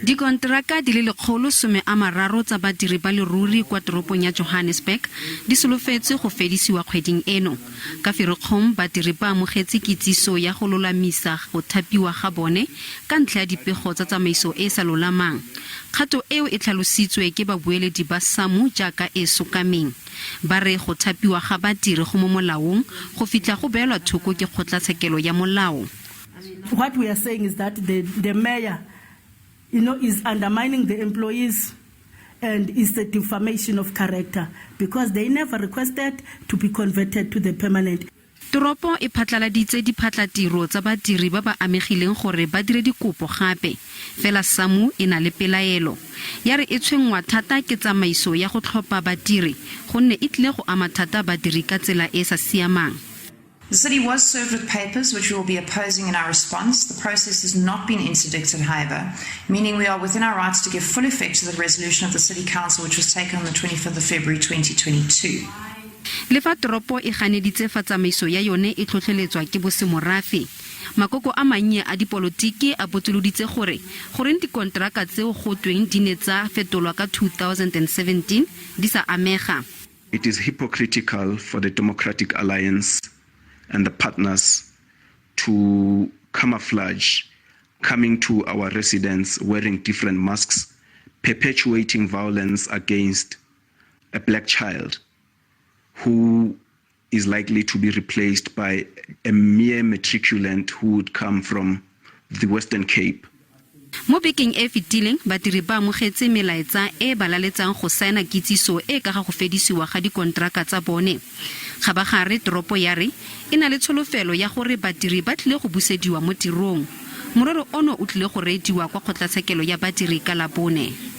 Dikontraka di le 130 tsa badiri ba leruri kwa toropong ya Johannesburg di solofetse go fedisiwa kgweding eno. Ka Ferikgong badiri ba amogetse kitsiso ya go lolamisa go thapiwa ga bone ka ntlha ya dipego tsa tsamaiso e sa lolamang. Kgato eo e tlhalositswe ke babueledi ba SAMWU jaaka e sokameng. Ba re go thapiwa ga badiri go mo molaong go fitla go beelwa thoko ke kgotlatshekelo ya molao. What we are saying is that the mayor is undermining the employees and is the defamation of character because they never requested to be converted to the permanent. Toropo e phatlaladitse diphatla-tiro tsa badiri ba ba amegileng gore ba dire dikopo gape. Fela SAMWU e na le pelaelo. Ya re e tshwengwa thata ke tsamaiso ya go tlhopha badiri gonne e tlile go ama thata badiri ka tsela e sa siamang. The city was served with papers which we will be opposing in our response. The process has not been interdicted, however, meaning we are within our rights to give full effect to the resolution of the City Council which was taken on the 25th of February 2022. Le fa toropo e ganeditse fa tsamaiso ya yone e tlhotlheletswa ke bosemorafe. Makoko a mannye a dipolotiki a botsoloditse gore goreng dikontraka tseo go tweng di ne tsa fetolwa ka 2017 di sa amega. It is hypocritical for the Democratic Alliance and the partners to camouflage coming to our residents wearing different masks, perpetuating violence against a black child who is likely to be replaced by a mere matriculant who would come from the Western Cape. Mo bekeng e fetileng badiri ba amogetse melaetsa e balaletsang go saena kitsiso e ka ga go fedisiwa ga dikontraka tsa bone. Ga ba gare toropo ya re e na le tsholofelo ya gore badiri ba tlile go busediwa mo tirong. Mororo ono o tlile go reediwa kwa kgotlatshekelo ya badiri ka Labone.